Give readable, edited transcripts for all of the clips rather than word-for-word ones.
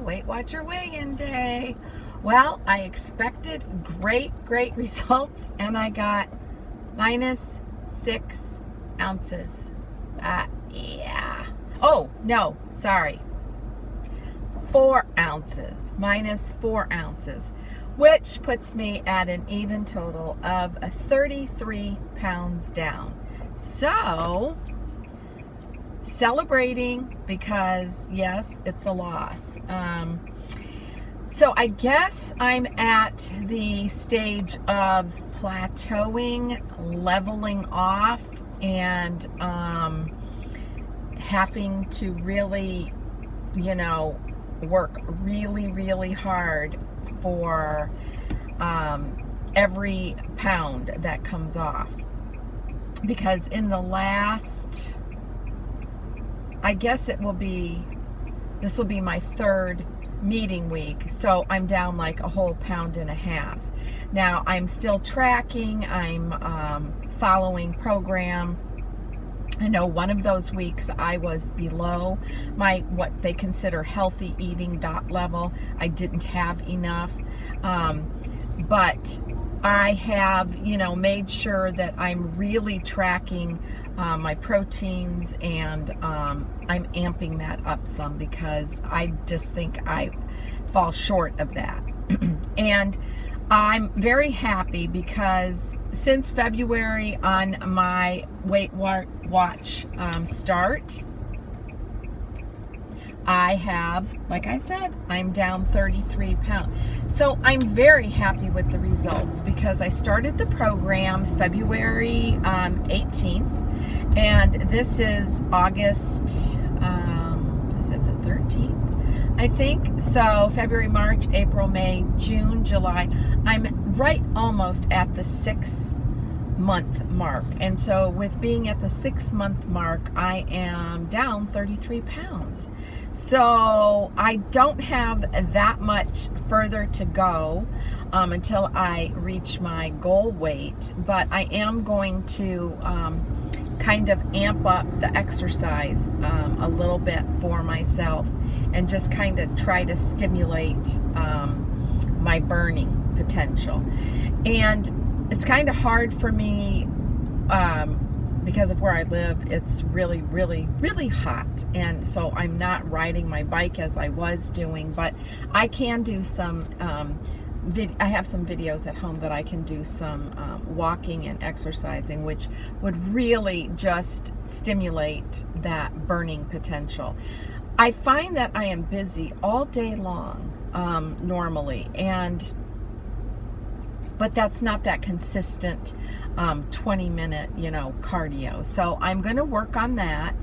Weight Watcher weigh-in day. Well, I expected great results, and I got -6 ounces. Yeah. Oh, no, sorry. 4 ounces, -4 ounces, which puts me at an even total of 33 pounds down. So, celebrating because, yes, it's a loss. So I guess I'm at the stage of plateauing, leveling off, and having to really, work really hard for every pound that comes off. Because in the last, I guess this will be my third meeting week, so I'm down like a whole pound and a half. Now I'm still tracking, I'm following program. I know one of those weeks I was below my what they consider healthy eating dot level. I didn't have enough, but I have made sure that I'm really tracking my proteins, and I'm amping that up some because I just think I fall short of that. And I'm very happy because since February on my Weight Watch start, I have, like I said, I'm down 33 pounds. So I'm very happy with the results because I started the program February 18th, and this is August, is it the 13th? I think. So February, March, April, May, June, July. I'm right almost at the 6-month mark. And so with being at the 6-month mark, I am down 33 pounds. So I don't have that much further to go until I reach my goal weight, but I am going to kind of amp up the exercise a little bit for myself and just kind of try to stimulate my burning potential. And it's kind of hard for me because of where I live. It's really hot, and so I'm not riding my bike as I was doing, but I can do some I have some videos at home that I can do some walking and exercising, which would really just stimulate that burning potential. I find that I am busy all day long normally, but that's not that consistent 20-minute, cardio. So I'm going to work on that.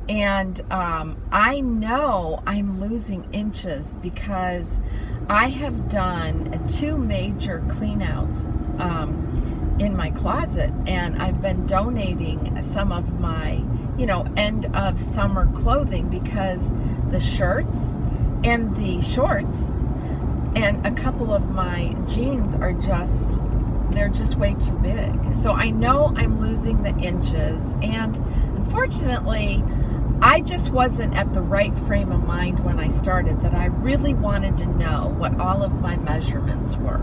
And I know I'm losing inches because I have done 2 major cleanouts in my closet, and I've been donating some of my, end of summer clothing because the shirts and the shorts and a couple of my jeans are they're just way too big. So I know I'm losing the inches, and unfortunately, I just wasn't at the right frame of mind when I started, that I really wanted to know what all of my measurements were,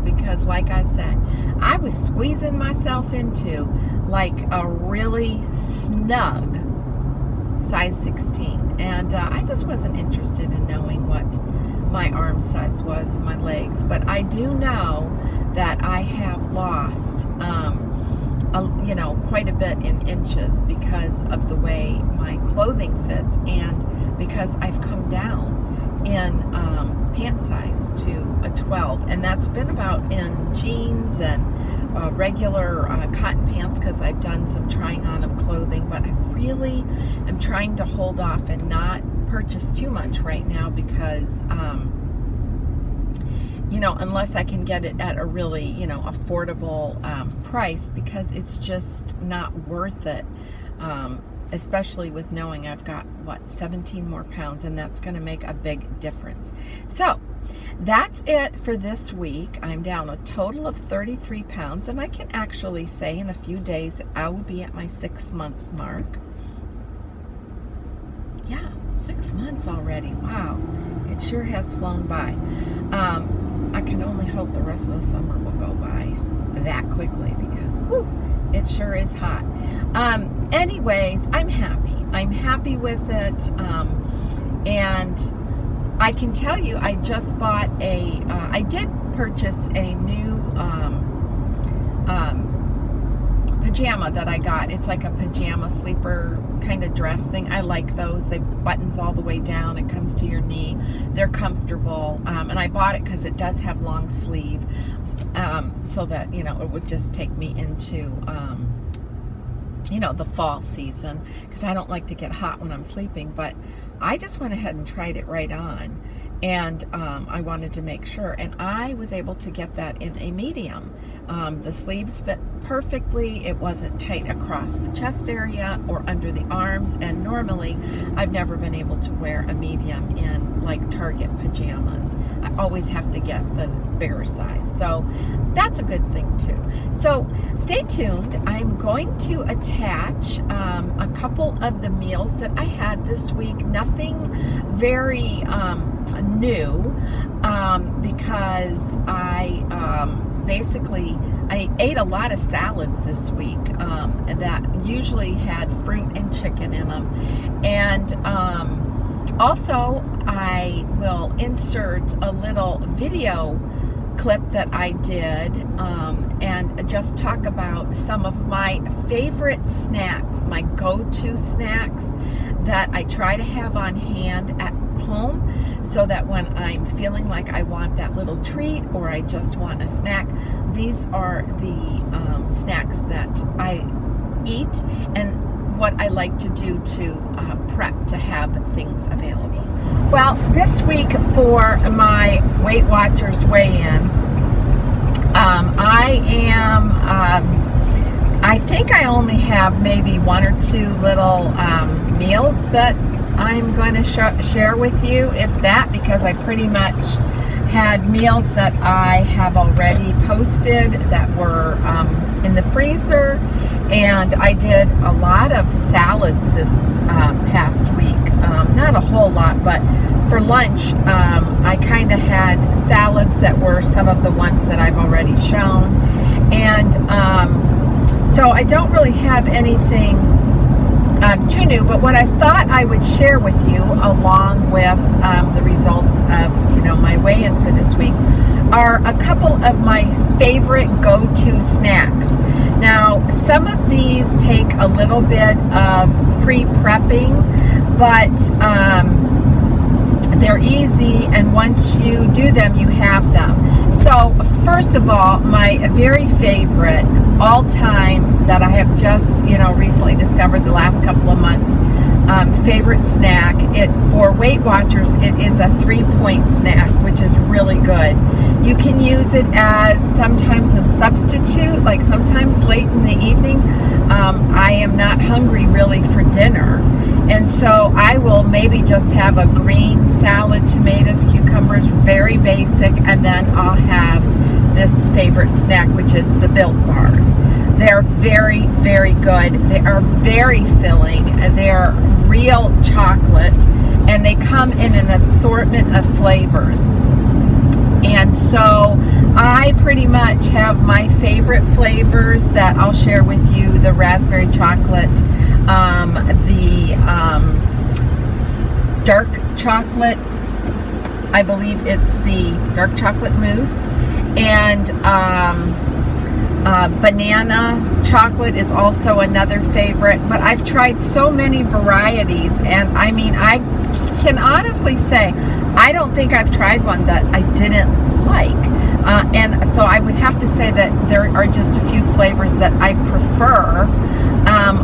because like I said, I was squeezing myself into like a really snug size 16, and I just wasn't interested in knowing what my arm size was and my legs. But I do know that I have lost quite a bit in inches because of the way my clothing fits, and because I've come down in pant size to a 12, and that's been about in jeans and regular cotton pants, because I've done some trying on of clothing, but I really am trying to hold off and not purchase too much right now because unless I can get it at a really, affordable price, because it's just not worth it, especially with knowing I've got, 17 more pounds, and that's going to make a big difference. So that's it for this week. I'm down a total of 33 pounds, and I can actually say in a few days I will be at my 6 months mark. Yeah, 6 months already. Wow. It It sure has flown by. I can only hope the rest of the summer will go by that quickly because, whoo, it sure is hot. Anyways, I'm happy. I'm happy with it. And I can tell you, I just bought I did purchase a new pajama that I got. It's like a pajama sleeper kind of dress thing. I like those. They buttons all the way down. It comes to your knee. They're comfortable. And I bought it because it does have long sleeve, so that, you know, it would just take me into, you know, the fall season, because I don't like to get hot when I'm sleeping. But I just went ahead and tried it right on, and I wanted to make sure, and I was able to get that in a medium. The sleeves fit perfectly. It wasn't tight across the chest area or under the arms, and normally I've never been able to wear a medium in like Target pajamas. I always have to get the bigger size, so that's a good thing too. So stay tuned. I'm going to attach a couple of the meals that I had this week. Nothing very new, because I ate a lot of salads this week that usually had fruit and chicken in them. And also I will insert a little video clip that I did and just talk about some of my favorite snacks, my go-to snacks that I try to have on hand at home, so that when I'm feeling like I want that little treat or I just want a snack, these are the snacks that I eat and what I like to do to prep to have things available. Well, this week for my Weight Watchers weigh-in, I think I only have maybe one or two little meals that I'm going to share with you, if that, because I pretty much had meals that I have already posted that were in the freezer, and I did a lot of salads this past week. Not a whole lot, but for lunch I kind of had salads that were some of the ones that I've already shown, and so I don't really have anything too new, but what I thought I would share with you, along with the results of, you know, my weigh-in for this week, are a couple of my favorite go-to snacks. Now, some of these take a little bit of pre-prepping, but they're easy, and once you do them, you have them. So, first of all, my very favorite all-time that I have just, you know, recently discovered the last couple of months, favorite snack, for Weight Watchers, it is a 3-point snack, which is really good. You can use it as sometimes a substitute, like sometimes late in the evening. I am not hungry really for dinner, and so I will maybe just have a green salad, tomatoes, cucumbers, very basic, and then I'll have this favorite snack, which is the Built Bars. They're very, very good. They are very filling. They're real chocolate, and they come in an assortment of flavors. And so I pretty much have my favorite flavors that I'll share with you: the raspberry chocolate, the dark chocolate, I believe it's the dark chocolate mousse, and banana chocolate is also another favorite. But I've tried so many varieties, and I mean, I can honestly say I don't think I've tried one that I didn't like, and so I would have to say that there are just a few flavors that I prefer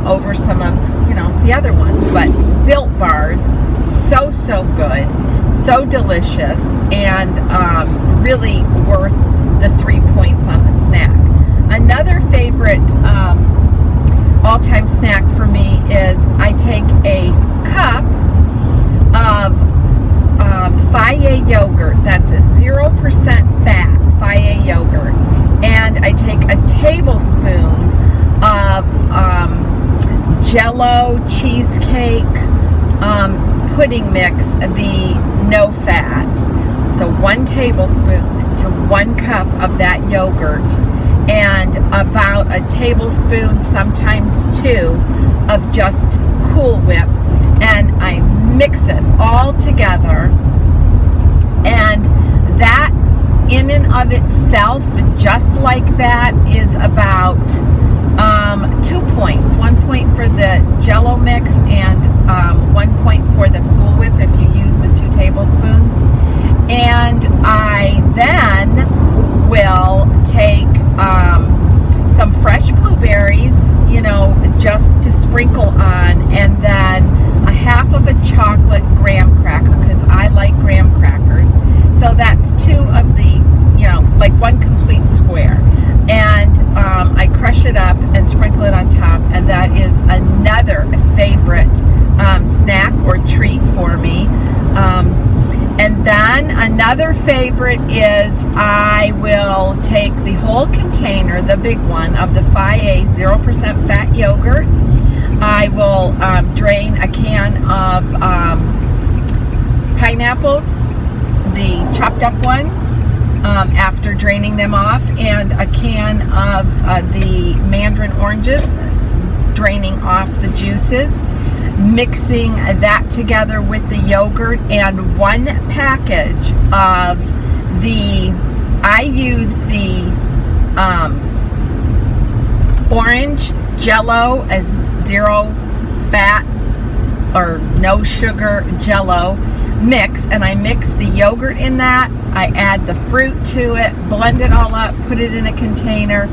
over some of, you know, the other ones. But Built Bars, so good, so delicious, and really worth the 3 points on the snack. Another favorite all-time snack for me is I take a cup of Fage yogurt. That's a 0% fat Fage yogurt, and I take a tablespoon of Jell-O cheesecake pudding mix, the no fat. So 1 tablespoon to 1 cup of that yogurt, and about a tablespoon, sometimes 2, of just Cool Whip, and I mix it all together. And that in and of itself, just like that, is about 2 points. 1 point for the Jello mix, and 1 point for the Cool Whip if you use the 2 tablespoons. And I then will take some fresh blueberries, you know, just to sprinkle on, and then a half of a chocolate graham cracker, because I like graham crackers. So that's 2 of the, you know, like 1 complete square. And I crush it up and sprinkle it on top, and that is another favorite snack or treat for me. And then another favorite is I will take the whole container, the big one, of the Fia 0% fat yogurt. I will drain a can of pineapples, the chopped up ones, after draining them off, and a can of the mandarin oranges, draining off the juices, mixing that together with the yogurt, and 1 package of the, I use the orange Jello as 0 fat or no sugar Jello mix, and I mix the yogurt in that. I add the fruit to it, blend it all up, put it in a container.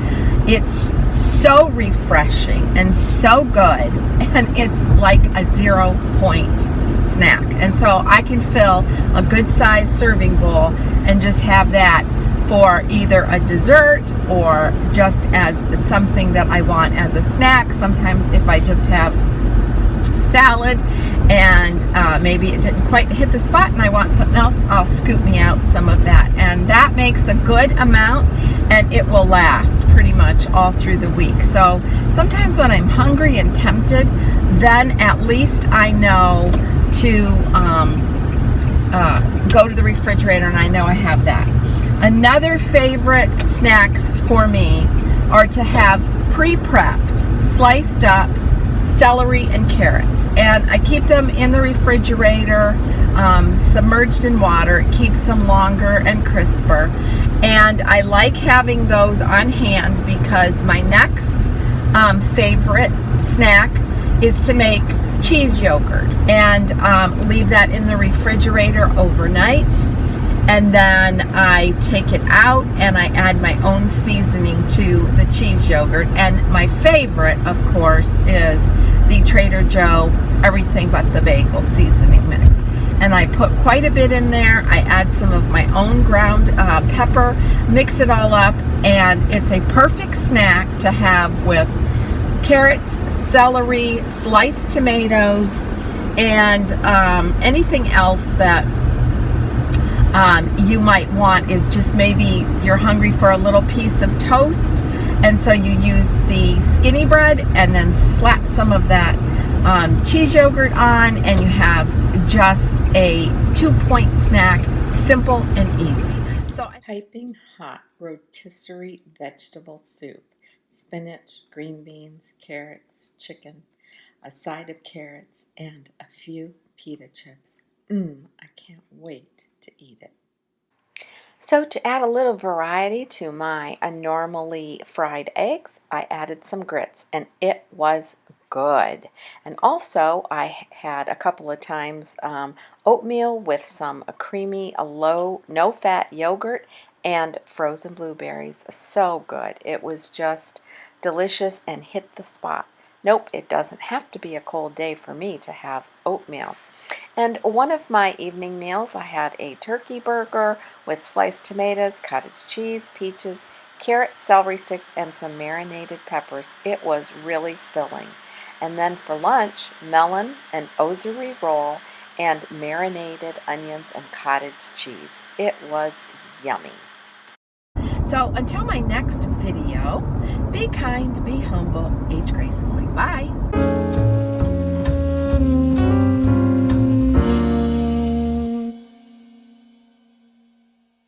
It's so refreshing and so good, and it's like a 0-point snack. And so I can fill a good sized serving bowl and just have that for either a dessert or just as something that I want as a snack. Sometimes if I just have salad and maybe it didn't quite hit the spot and I want something else, I'll scoop me out some of that, and that makes a good amount, and it will last pretty much all through the week. So sometimes when I'm hungry and tempted, then at least I know to go to the refrigerator and I know I have that. Another favorite snacks for me are to have pre-prepped, sliced up celery and carrots, and I keep them in the refrigerator, submerged in water. It keeps them longer and crisper, and I like having those on hand because my next favorite snack is to make cheese yogurt, and leave that in the refrigerator overnight, and then I take it out and I add my own seasoning to the cheese yogurt. And my favorite, of course, is the Trader Joe everything but the bagel seasoning mix, and I put quite a bit in there. I add some of my own ground pepper, mix it all up, and it's a perfect snack to have with carrots, celery, sliced tomatoes, and anything else that you might want. Is just maybe you're hungry for a little piece of toast, and so you use the skinny bread and then slap some of that cheese yogurt on, and you have just a 2-point snack, simple and easy. So piping hot rotisserie vegetable soup, spinach, green beans, carrots, chicken, a side of carrots, and a few pita chips. I can't wait to eat it. So to add a little variety to my normally fried eggs, I added some grits, and it was good. And also I had a couple of times oatmeal with some creamy, low, no-fat yogurt and frozen blueberries. So good. It was just delicious and hit the spot. Nope, it doesn't have to be a cold day for me to have oatmeal. And one of my evening meals, I had a turkey burger with sliced tomatoes, cottage cheese, peaches, carrots, celery sticks, and some marinated peppers. It was really filling. And then for lunch, melon, an osary roll, and marinated onions and cottage cheese. It was yummy. So until my next video, be kind, be humble, age gracefully. Bye.